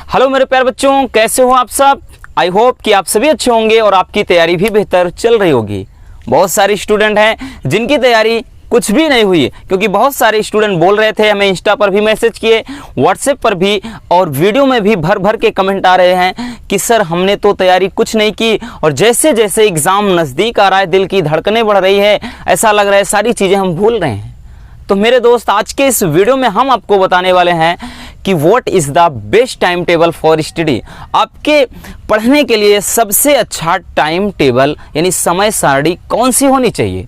Hello मेरे प्यारे बच्चों, कैसे हो आप सब। आई होप कि आप सभी अच्छे होंगे और आपकी तैयारी भी बेहतर चल रही होगी। बहुत सारे स्टूडेंट हैं जिनकी तैयारी कुछ भी नहीं हुई, क्योंकि बहुत सारे स्टूडेंट बोल रहे थे, हमें इंस्टा पर भी मैसेज किए, व्हाट्सएप पर भी और वीडियो में भी भर भर के कमेंट आ रहे हैं कि सर हमने तो तैयारी कुछ नहीं की और जैसे जैसे एग्ज़ाम नज़दीक आ रहा है दिल की धड़कनें बढ़ रही है, ऐसा लग रहा है सारी चीज़ें हम भूल रहे हैं। तो मेरे दोस्त, आज के इस वीडियो में हम आपको बताने वाले हैं कि what is the best time table for study. आपके पढ़ने के लिए सबसे अच्छा टाइम टेबल यानी समय सारणी कौन सी होनी चाहिए,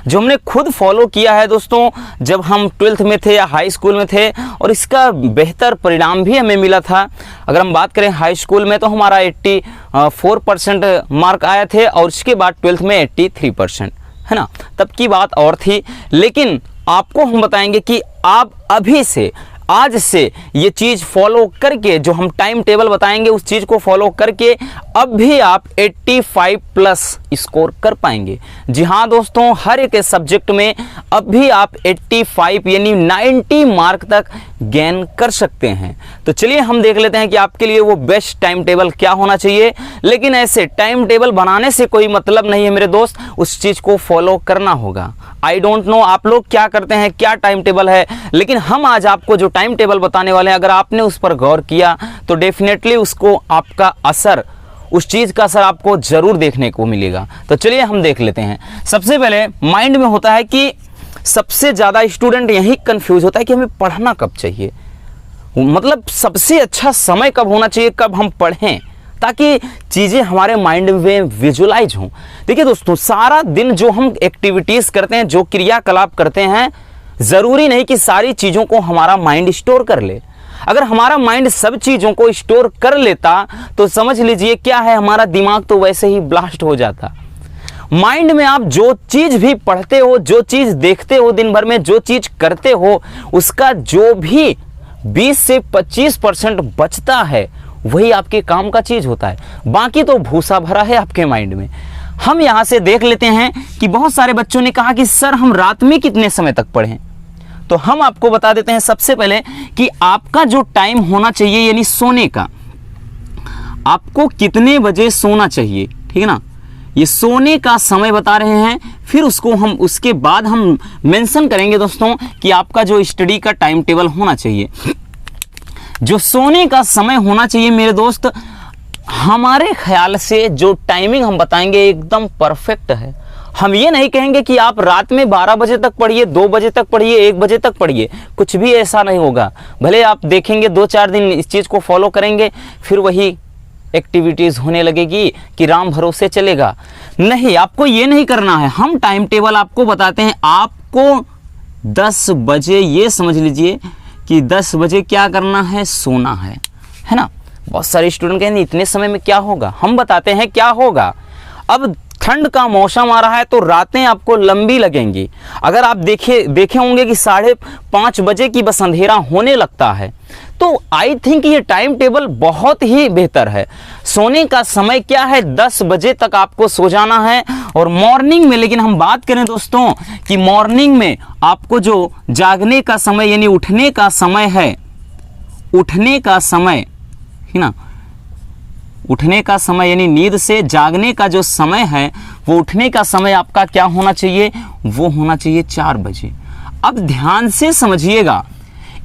जो हमने खुद फॉलो किया है दोस्तों जब हम 12th में थे या हाई स्कूल में थे, और इसका बेहतर परिणाम भी हमें मिला था। अगर हम बात करें हाई स्कूल में तो हमारा 84% मार्क आए थे और उसके बाद 12th में 83%, है ना। तब की बात और थी, लेकिन आपको हम बताएंगे कि आप अभी से, आज से ये चीज़ फॉलो करके, जो हम टाइम टेबल बताएंगे उस चीज़ को फॉलो करके अब भी आप 85 प्लस स्कोर कर पाएंगे। जी हाँ दोस्तों, हर एक सब्जेक्ट में अब भी आप 85 यानी 90 मार्क तक गेन कर सकते हैं। तो चलिए हम देख लेते हैं कि आपके लिए वो बेस्ट टाइम टेबल क्या होना चाहिए। लेकिन ऐसे टाइम टेबल बनाने से कोई मतलब नहीं है मेरे दोस्त, उस चीज़ को फॉलो करना होगा। आई डोंट नो आप लोग क्या करते हैं, क्या टाइम टेबल है, लेकिन हम आज आपको जो टाइम टेबल बताने वाले हैं, अगर आपने उस पर गौर किया तो डेफिनेटली उसको आपका असर, उस चीज़ का असर आपको ज़रूर देखने को मिलेगा। तो चलिए हम देख लेते हैं। सबसे पहले माइंड में होता है कि सबसे ज़्यादा स्टूडेंट यही कंफ्यूज होता है कि हमें पढ़ना कब चाहिए, मतलब सबसे अच्छा समय कब होना चाहिए, कब हम पढ़ें ताकि चीज़ें हमारे माइंड में विजुलाइज हों। देखिए दोस्तों, सारा दिन जो हम एक्टिविटीज़ करते हैं, जो क्रियाकलाप करते हैं, ज़रूरी नहीं कि सारी चीज़ों को हमारा माइंड स्टोर कर ले। अगर हमारा माइंड सब चीज़ों को स्टोर कर लेता तो समझ लीजिए क्या है, हमारा दिमाग तो वैसे ही ब्लास्ट हो जाता। माइंड में आप जो चीज़ भी पढ़ते हो, जो चीज़ देखते हो, दिन भर में जो चीज़ करते हो, उसका जो भी 20 से 25% बचता है वही आपके काम का चीज़ होता है, बाकी तो भूसा भरा है आपके माइंड में। हम यहाँ से देख लेते हैं कि बहुत सारे बच्चों ने कहा कि सर हम रात में कितने समय तक पढ़ें। तो हम आपको बता देते हैं सबसे पहले कि आपका जो टाइम होना चाहिए यानी सोने का, आपको कितने बजे सोना चाहिए, ठीक है ना। ये सोने का समय बता रहे हैं, फिर उसको हम उसके बाद हम मेंशन करेंगे दोस्तों कि आपका जो स्टडी का टाइम टेबल होना चाहिए। जो सोने का समय होना चाहिए मेरे दोस्त, हमारे ख्याल से जो टाइमिंग हम बताएंगे एकदम परफेक्ट है। हम ये नहीं कहेंगे कि आप रात में 12 बजे तक पढ़िए, 2 बजे तक पढ़िए, 1 बजे तक पढ़िए, कुछ भी ऐसा नहीं होगा। भले आप देखेंगे 2-4 दिन इस चीज़ को फॉलो करेंगे, फिर वही एक्टिविटीज़ होने लगेगी कि राम भरोसे चलेगा। नहीं, आपको ये नहीं करना है। हम टाइम टेबल आपको बताते हैं, आपको 10 बजे ये समझ लीजिए कि 10 बजे क्या करना है, सोना है ना। बहुत सारे स्टूडेंट कहेंगे इतने समय में क्या होगा, हम बताते हैं क्या होगा। अब ठंड का मौसम आ रहा है तो रातें आपको लंबी लगेंगी। अगर आप देखे होंगे कि 5:30 बजे की बस अंधेरा होने लगता है, तो आई थिंक ये टाइम टेबल बहुत ही बेहतर है। सोने का समय क्या है, 10 बजे तक आपको सो जाना है। और मॉर्निंग में, लेकिन हम बात करें दोस्तों कि मॉर्निंग में आपको जो जागने का समय यानी उठने का समय है, उठने का समय है ना, उठने का समय यानी नींद से जागने का जो समय है, वो उठने का समय आपका क्या होना चाहिए, वो होना चाहिए 4 बजे। अब ध्यान से समझिएगा,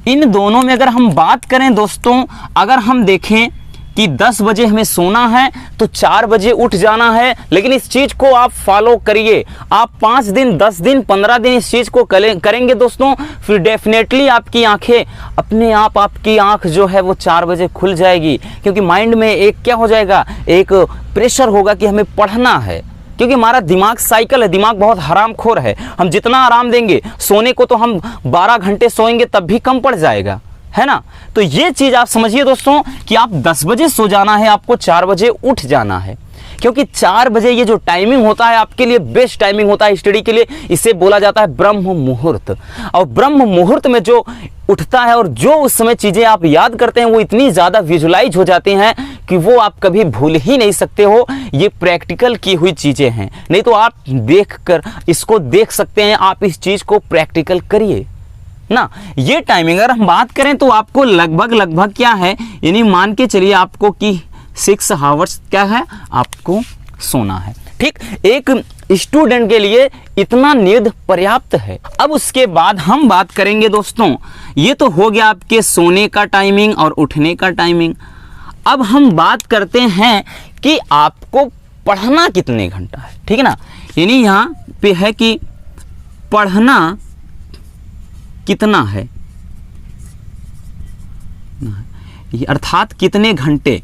इन दोनों में अगर हम बात करें दोस्तों, अगर हम देखें कि 10 बजे हमें सोना है तो 4 बजे उठ जाना है, लेकिन इस चीज़ को आप फॉलो करिए। आप 5 दिन, 10 दिन, 15 दिन इस चीज़ को करेंगे दोस्तों, फिर डेफिनेटली आपकी आंखें अपने आप, आपकी आंख जो है वो 4 बजे खुल जाएगी, क्योंकि माइंड में एक क्या हो जाएगा, एक प्रेशर होगा कि हमें पढ़ना है। क्योंकि हमारा दिमाग साइकिल है, दिमाग बहुत हरामखोर है। हम जितना आराम देंगे, सोने को तो हम 12 घंटे सोएंगे तब भी कम पड़ जाएगा, है ना। तो ये चीज़ आप समझिए दोस्तों कि आप 10 बजे सो जाना है, आपको 4 बजे उठ जाना है, क्योंकि 4 बजे ये जो टाइमिंग होता है आपके लिए बेस्ट टाइमिंग होता है स्टडी के लिए। इसे बोला जाता है ब्रह्म मुहूर्त। और ब्रह्म मुहूर्त में जो उठता है और जो उस समय चीज़ें आप याद करते हैं वो इतनी ज़्यादा विजुलाइज हो जाती हैं कि वो आप कभी भूल ही नहीं सकते हो। ये प्रैक्टिकल की हुई चीज़ें हैं, नहीं तो आप देखकर इसको देख सकते हैं, आप इस चीज़ को प्रैक्टिकल करिए। ना। ये टाइमिंग अगर हम बात करें तो आपको लगभग क्या है, यानी मान के चलिए आपको कि 6 आवर्स क्या है आपको सोना है। ठीक, एक स्टूडेंट के लिए इतना नींद पर्याप्त है। अब उसके बाद हम बात करेंगे दोस्तों, ये तो हो गया आपके सोने का टाइमिंग और उठने का टाइमिंग। अब हम बात करते हैं कि आपको पढ़ना कितने घंटा है, ठीक है ना। यानी यहाँ पे है कि पढ़ना कितना है, अर्थात कितने घंटे,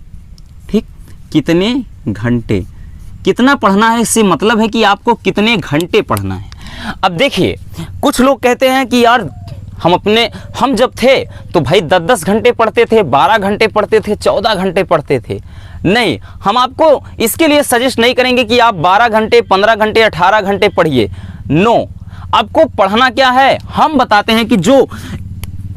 ठीक, कितने घंटे, कितना पढ़ना है, इससे मतलब है कि आपको कितने घंटे पढ़ना है। अब देखिए कुछ लोग कहते हैं कि यार हम जब थे तो भाई 10-10 घंटे पढ़ते थे, 12 घंटे पढ़ते थे, 14 घंटे पढ़ते थे। नहीं, हम आपको इसके लिए सजेस्ट नहीं करेंगे कि आप 12 घंटे, 15 घंटे, 18 घंटे पढ़िए। नो, आपको पढ़ना क्या है हम बताते हैं कि जो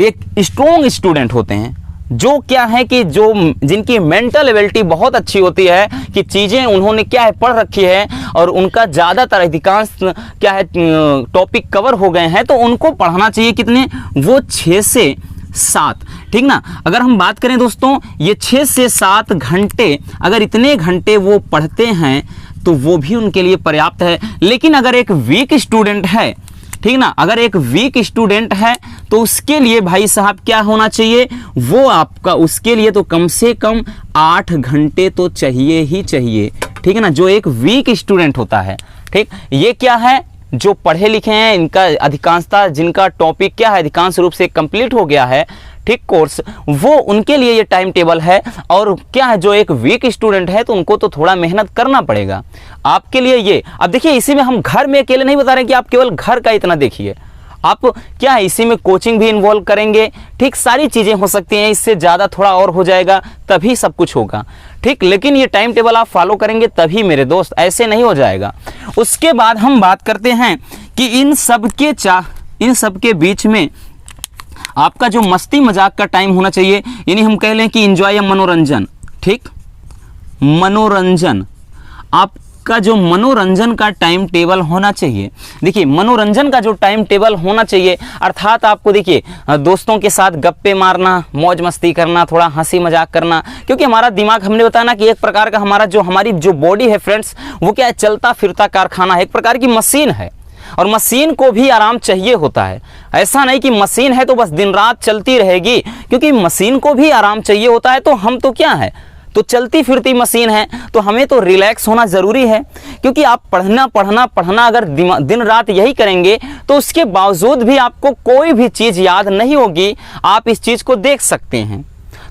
एक स्ट्रॉन्ग स्टूडेंट होते हैं, जो क्या है कि जो जिनकी मेंटल एबिलिटी बहुत अच्छी होती है, कि चीज़ें उन्होंने क्या है पढ़ रखी है और उनका ज़्यादातर अधिकांश क्या है टॉपिक कवर हो गए हैं, तो उनको पढ़ना चाहिए कितने, वो 6 से 7, ठीक ना। अगर हम बात करें दोस्तों, ये 6 से 7 घंटे, अगर इतने घंटे वो पढ़ते हैं तो वो भी उनके लिए पर्याप्त है। लेकिन अगर एक वीक स्टूडेंट है, ठीक ना, अगर एक वीक स्टूडेंट है तो उसके लिए भाई साहब क्या होना चाहिए, वो आपका उसके लिए तो कम से कम 8 घंटे तो चाहिए ही चाहिए, ठीक है ना, जो एक वीक स्टूडेंट होता है। ठीक, ये क्या है, जो पढ़े लिखे हैं, इनका अधिकांशता जिनका टॉपिक क्या है अधिकांश रूप से कंप्लीट हो गया है, ठीक, कोर्स, वो उनके लिए ये टाइम टेबल है। और क्या है, जो एक वीक स्टूडेंट है तो उनको तो थोड़ा मेहनत करना पड़ेगा आपके लिए ये। अब देखिए इसी में हम घर में अकेले नहीं बता रहे कि आप केवल घर का इतना देखिए, आप क्या है इसी में कोचिंग भी इन्वॉल्व करेंगे, ठीक, सारी चीज़ें हो सकती हैं, इससे ज़्यादा थोड़ा और हो जाएगा तभी सब कुछ होगा, ठीक। लेकिन ये टाइम टेबल आप फॉलो करेंगे तभी मेरे दोस्त, ऐसे नहीं हो जाएगा। उसके बाद हम बात करते हैं कि इन सब के बीच में आपका जो मस्ती मजाक का टाइम होना चाहिए, यानी हम कह लें कि एंजॉय या मनोरंजन, ठीक, मनोरंजन, आपका जो मनोरंजन का टाइम टेबल होना चाहिए। देखिए मनोरंजन का जो टाइम टेबल होना चाहिए, अर्थात आपको देखिए दोस्तों के साथ गप्पे मारना, मौज मस्ती करना, थोड़ा हंसी मजाक करना, क्योंकि हमारा दिमाग, हमने बताया ना कि एक प्रकार का हमारी जो बॉडी है फ्रेंड्स, वो क्या है, चलता फिरता कारखाना है, एक प्रकार की मशीन है, और मशीन को भी आराम चाहिए होता है। ऐसा नहीं कि मशीन है तो बस दिन रात चलती रहेगी, क्योंकि मशीन को भी आराम चाहिए होता है। तो हम तो क्या है, तो चलती फिरती मशीन है, तो हमें तो रिलैक्स होना ज़रूरी है। क्योंकि आप पढ़ना अगर दिन रात यही करेंगे तो उसके बावजूद भी आपको कोई भी चीज़ याद नहीं होगी, आप इस चीज़ को देख सकते हैं।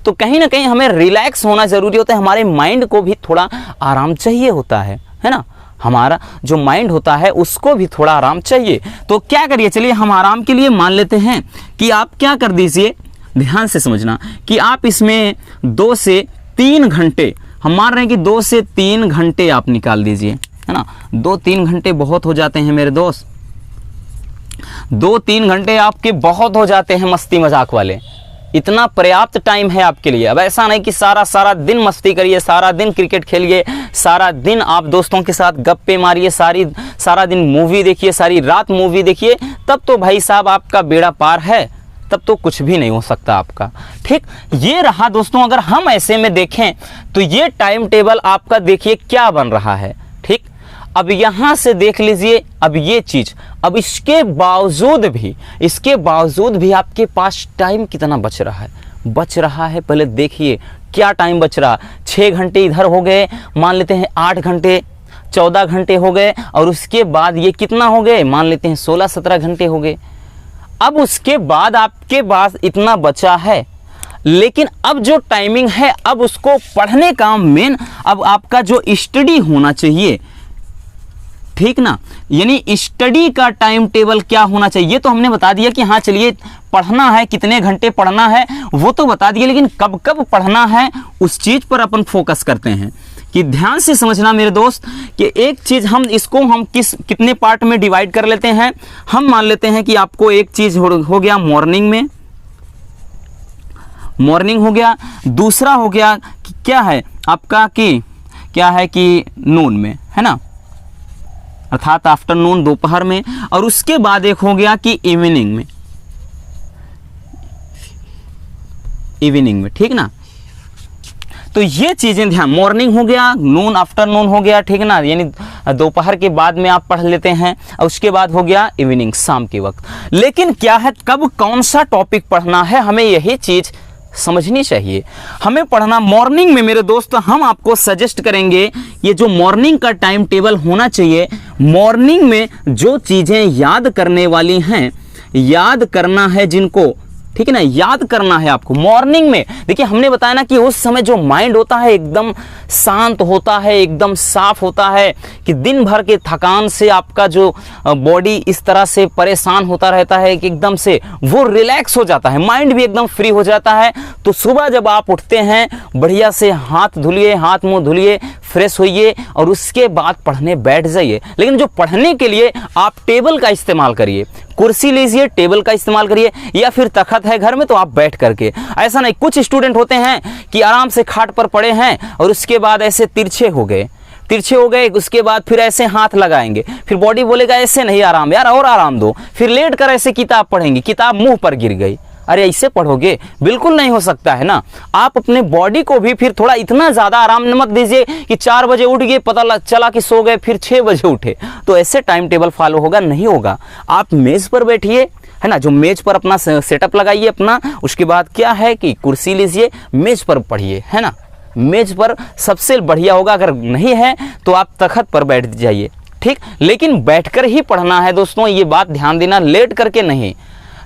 तो कहीं ना कहीं हमें रिलैक्स होना ज़रूरी होता है, हमारे माइंड को भी थोड़ा आराम चाहिए होता है ना, हमारा जो माइंड होता है उसको भी थोड़ा आराम चाहिए। तो क्या करिए, चलिए हम आराम के लिए मान लेते हैं कि आप क्या कर दीजिए, ध्यान से समझना कि आप इसमें 2 से 3 घंटे, हम मान रहे हैं कि 2 से 3 घंटे आप निकाल दीजिए, है ना। 2-3 घंटे बहुत हो जाते हैं मेरे दोस्त, 2-3 घंटे आपके बहुत हो जाते हैं मस्ती मजाक वाले, इतना पर्याप्त टाइम है आपके लिए। अब ऐसा नहीं कि सारा दिन मस्ती करिए, सारा दिन क्रिकेट खेलिए, सारा दिन आप दोस्तों के साथ गप्पे मारिए, सारा दिन मूवी देखिए, सारी रात मूवी देखिए, तब तो भाई साहब आपका बेड़ा पार है, तब तो कुछ भी नहीं हो सकता आपका, ठीक। ये रहा दोस्तों, अगर हम ऐसे में देखें तो ये टाइम टेबल आपका देखिए क्या बन रहा है, ठीक। अब यहाँ से देख लीजिए, अब ये चीज़, अब इसके बावजूद भी आपके पास टाइम कितना बच रहा है, पहले देखिए क्या टाइम बच रहा। 6 घंटे इधर हो गए, मान लेते हैं 8 घंटे, 14 घंटे हो गए, और उसके बाद ये कितना हो गए, मान लेते हैं 16-17 घंटे हो गए। अब उसके बाद आपके पास इतना बचा है, लेकिन अब जो टाइमिंग है, अब उसको पढ़ने का मेन, अब आपका जो स्टडी होना चाहिए, ठीक ना, यानी स्टडी का टाइम टेबल क्या होना चाहिए, तो हमने बता दिया कि हाँ चलिए पढ़ना है, कितने घंटे पढ़ना है वो तो बता दिया, लेकिन कब कब पढ़ना है उस चीज़ पर अपन फोकस करते हैं। कि ध्यान से समझना मेरे दोस्त कि एक चीज़ हम कितने पार्ट में डिवाइड कर लेते हैं। हम मान लेते हैं कि आपको एक चीज़ हो गया मॉर्निंग हो गया, दूसरा हो गया कि क्या है आपका कि नून में, है ना, अर्थात आफ्टरनून, दोपहर में, और उसके बाद एक हो गया कि इवनिंग में, इवनिंग में, ठीक ना। तो ये चीजें ध्यान, मॉर्निंग हो गया, नून आफ्टरनून हो गया, ठीक ना, यानी दोपहर के बाद में आप पढ़ लेते हैं, और उसके बाद हो गया इवनिंग, शाम के वक्त। लेकिन क्या है, कब कौन सा टॉपिक पढ़ना है, हमें यही चीज समझनी चाहिए। हमें पढ़ना मॉर्निंग में मेरे दोस्त, हम आपको सजेस्ट करेंगे ये जो मॉर्निंग का टाइम टेबल होना चाहिए, मॉर्निंग में जो चीजें याद करने वाली हैं, याद करना है जिनको, ठीक है ना, याद करना है आपको मॉर्निंग में। देखिए हमने बताया ना कि उस समय जो माइंड होता है एकदम शांत होता है, एकदम साफ होता है, कि दिन भर के थकान से आपका जो बॉडी इस तरह से परेशान होता रहता है कि एकदम से वो रिलैक्स हो जाता है, माइंड भी एकदम फ्री हो जाता है। तो सुबह जब आप उठते हैं, बढ़िया से हाथ धुलिए, हाथ मुंह धुलिए, फ्रेश होइए और उसके बाद पढ़ने बैठ जाइए। लेकिन जो पढ़ने के लिए आप टेबल का इस्तेमाल करिए, कुर्सी लीजिए, टेबल का इस्तेमाल करिए, या फिर तखत है घर में तो आप बैठ करके। ऐसा नहीं, कुछ स्टूडेंट होते हैं कि आराम से खाट पर पड़े हैं और उसके बाद ऐसे तिरछे हो गए, उसके बाद फिर ऐसे हाथ लगाएंगे, फिर बॉडी बोलेगा ऐसे नहीं आराम यार, और आराम दो, फिर लेट कर ऐसे किताब पढ़ेंगे, किताब मुंह पर गिर गई, अरे ऐसे पढ़ोगे, बिल्कुल नहीं हो सकता है ना। आप अपने बॉडी को भी फिर थोड़ा इतना ज़्यादा आराम मत दीजिए कि 4 बजे उठ गए, पता चला कि सो गए, फिर 6 बजे उठे, तो ऐसे टाइम टेबल फॉलो होगा नहीं होगा। आप मेज़ पर बैठिए, है ना, जो मेज पर अपना सेटअप लगाइए अपना, उसके बाद क्या है कि कुर्सी लीजिए, मेज पर पढ़िए, है ना, मेज पर सबसे बढ़िया होगा। अगर नहीं है तो आप तखत पर बैठ जाइए, ठीक, लेकिन बैठकर ही पढ़ना है दोस्तों, ये बात ध्यान देना, लेट करके नहीं।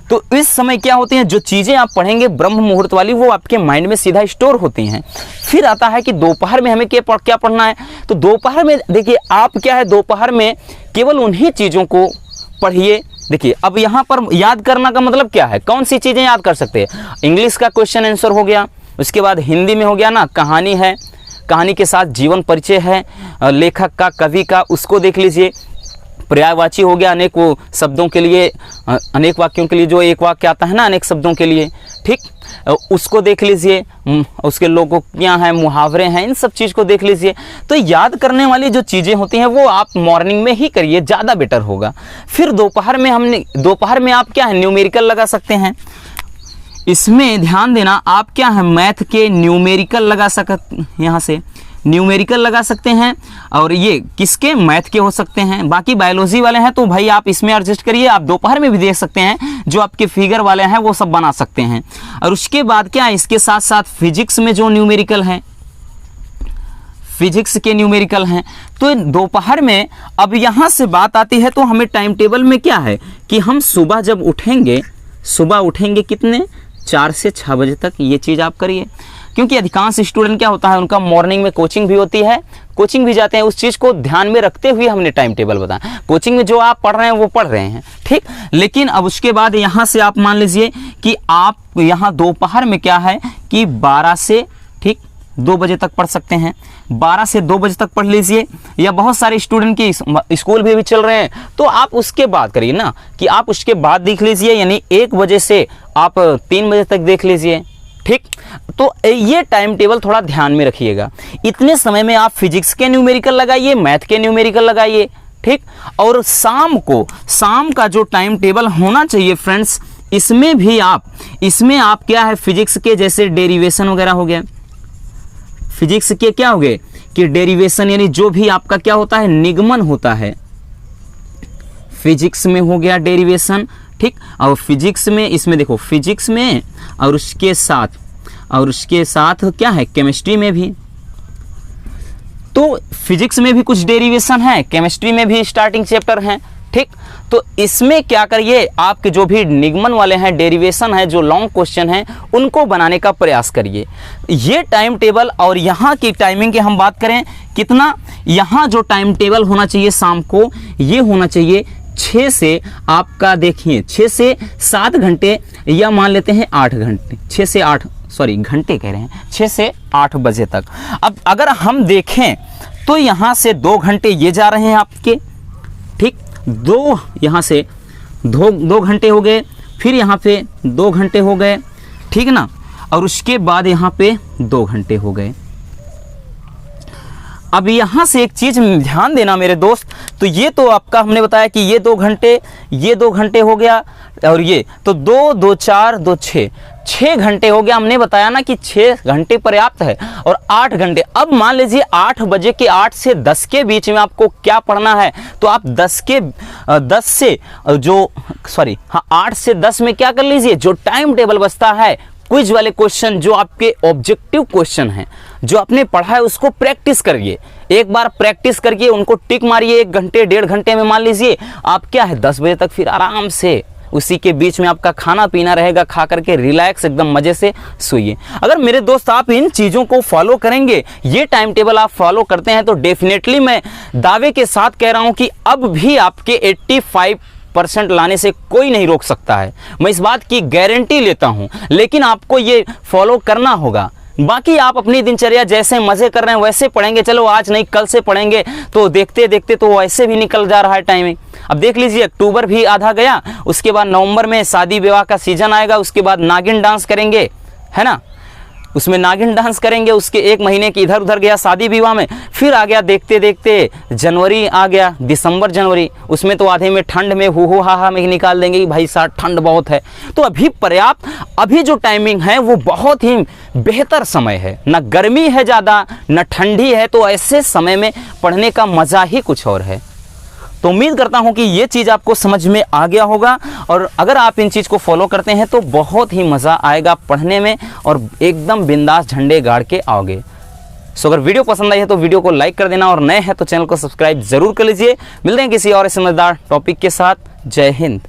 तो इस समय क्या होती हैं, जो चीज़ें आप पढ़ेंगे ब्रह्म मुहूर्त वाली, वो आपके माइंड में सीधा स्टोर होती हैं। फिर आता है कि दोपहर में हमें क्या पढ़ना है। तो दोपहर में देखिए आप क्या है, दोपहर में केवल उन्हीं चीज़ों को पढ़िए। देखिए अब यहाँ पर याद करना का मतलब क्या है, कौन सी चीज़ें याद कर सकते हैं। इंग्लिश का क्वेश्चन आंसर हो गया, उसके बाद हिंदी में हो गया ना, कहानी है, कहानी के साथ जीवन परिचय है लेखक का, कवि का, उसको देख लीजिए। पर्यायवाची हो गया, अनेक वो शब्दों के लिए, अनेक वाक्यों के लिए जो एक वाक्य आता है ना अनेक शब्दों के लिए, ठीक, उसको देख लीजिए। उसके लोकोक्तियाँ हैं, मुहावरे हैं, इन सब चीज़ को देख लीजिए। तो याद करने वाली जो चीज़ें होती हैं वो आप मॉर्निंग में ही करिए, ज़्यादा बेटर होगा। फिर दोपहर में आप क्या है, न्यूमेरिकल लगा सकते हैं। इसमें ध्यान देना, आप क्या है, मैथ के न्यूमेरिकल लगा सकते, यहाँ से न्यूमेरिकल लगा सकते हैं, और ये किसके, मैथ के हो सकते हैं। बाकी बायोलॉजी वाले हैं तो भाई आप इसमें एडजस्ट करिए, आप दोपहर में भी देख सकते हैं, जो आपके फिगर वाले हैं वो सब बना सकते हैं। और उसके बाद क्या है, इसके साथ साथ फिजिक्स में जो न्यूमेरिकल हैं, फिजिक्स के न्यूमेरिकल हैं। तो दोपहर में अब यहाँ से बात आती है, तो हमें टाइम टेबल में क्या है कि हम सुबह जब उठेंगे, कितने, 4 से 6 बजे तक ये चीज़ आप करिए। क्योंकि अधिकांश स्टूडेंट क्या होता है, उनका मॉर्निंग में कोचिंग भी होती है, कोचिंग भी जाते हैं, उस चीज़ को ध्यान में रखते हुए हमने टाइम टेबल बताया। कोचिंग में जो आप पढ़ रहे हैं वो पढ़ रहे हैं, ठीक। लेकिन अब उसके बाद यहाँ से आप मान लीजिए कि आप यहाँ दोपहर में क्या है कि 12 से, ठीक, 2 बजे तक पढ़ सकते हैं, 12 से 2 बजे तक पढ़ लीजिए। या बहुत सारे स्टूडेंट के स्कूल भी चल रहे हैं, तो आप उसके बाद करिए ना, कि आप उसके बाद देख लीजिए, यानी 1 बजे से आप 3 बजे तक देख लीजिए, ठीक। तो ये टाइम टेबल थोड़ा ध्यान में रखिएगा। इतने समय में आप फिजिक्स के न्यूमेरिकल लगाइए, मैथ के न्यूमेरिकल लगाइए, ठीक। और शाम का जो टाइम टेबल होना चाहिए फ्रेंड्स, इसमें आप क्या है, फिजिक्स के जैसे डेरिवेशन वगैरह हो गया, फिजिक्स के क्या हो गए कि डेरिवेशन, यानी जो भी आपका क्या होता है, निगमन होता है, फिजिक्स में हो गया डेरिवेशन, ठीक। और फिजिक्स में, इसमें देखो फिजिक्स में, और उसके साथ क्या है, केमिस्ट्री में भी। तो फिजिक्स में भी कुछ डेरिवेशन है, केमिस्ट्री में भी स्टार्टिंग चैप्टर हैं, ठीक। तो इसमें क्या करिए, आपके जो भी निगमन वाले हैं, डेरिवेशन है, जो लॉन्ग क्वेश्चन हैं, उनको बनाने का प्रयास करिए। ये टाइम टेबल, और यहाँ की टाइमिंग की हम बात करें कितना, यहाँ जो टाइम टेबल होना चाहिए शाम को, ये होना चाहिए 6 से, आपका देखिए 6 से 7 घंटे, या मान लेते हैं 8 घंटे, 6 से 8, सॉरी घंटे कह रहे हैं, 6 से 8 बजे तक। अब अगर हम देखें तो यहाँ से 2 घंटे ये जा रहे हैं आपके, ठीक, यहाँ से 2 घंटे हो गए, फिर यहाँ पे 2 घंटे हो गए, ठीक ना, और उसके बाद यहाँ पे 2 घंटे हो गए। अब यहाँ से एक चीज़ ध्यान देना मेरे दोस्त, तो ये तो आपका हमने बताया कि ये 2 घंटे, ये 2 घंटे हो गया, और ये तो 2 2 4 2 6 घंटे हो गया। हमने बताया ना कि 6 घंटे पर्याप्त है, और 8 घंटे। अब मान लीजिए 8 बजे के 8 से 10 के बीच में आपको क्या पढ़ना है, तो आप 8 से 10 में क्या कर लीजिए, जो टाइम टेबल बचता है, क्विज वाले क्वेश्चन जो आपके ऑब्जेक्टिव क्वेश्चन हैं, जो आपने पढ़ा है उसको प्रैक्टिस करिए। एक बार प्रैक्टिस करके उनको टिक मारिए, 1 घंटे 1.5 घंटे में मान लीजिए आप क्या है 10 बजे तक फिर आराम से, उसी के बीच में आपका खाना पीना रहेगा, खा करके रिलैक्स एकदम मजे से सोइए। अगर मेरे दोस्त आप इन चीज़ों को फॉलो करेंगे, ये टाइम टेबल आप फॉलो करते हैं, तो डेफिनेटली मैं दावे के साथ कह रहा हूं कि अब भी आपके 85% लाने से कोई नहीं रोक सकता है। मैं इस बात की गारंटी लेता हूं, लेकिन आपको ये फॉलो करना होगा। बाकी आप अपनी दिनचर्या जैसे मज़े कर रहे हैं वैसे पढ़ेंगे, चलो आज नहीं कल से पढ़ेंगे, तो देखते देखते तो वैसे भी निकल जा रहा है टाइमिंग। अब देख लीजिए अक्टूबर भी आधा गया, उसके बाद नवंबर में शादी विवाह का सीजन आएगा, उसके बाद नागिन डांस करेंगे, है ना, उसमें नागिन डांस करेंगे, उसके 1 महीने की इधर उधर गया शादी विवाह में, फिर आ गया देखते देखते जनवरी आ गया, दिसंबर जनवरी, उसमें तो आधे में ठंड में हो हा में निकाल देंगे कि भाई साहब ठंड बहुत है। तो अभी पर्याप्त, अभी जो टाइमिंग है वो बहुत ही बेहतर समय है, ना गर्मी है ज़्यादा ना ठंडी है, तो ऐसे समय में पढ़ने का मज़ा ही कुछ और है। तो उम्मीद करता हूं कि ये चीज़ आपको समझ में आ गया होगा, और अगर आप इन चीज़ को फॉलो करते हैं तो बहुत ही मज़ा आएगा पढ़ने में, और एकदम बिंदास झंडे गाड़ के आओगे। सो अगर वीडियो पसंद आई है तो वीडियो को लाइक कर देना, और नए हैं तो चैनल को सब्सक्राइब जरूर कर लीजिए। मिलते हैं किसी और समझदार टॉपिक के साथ। जय हिंद।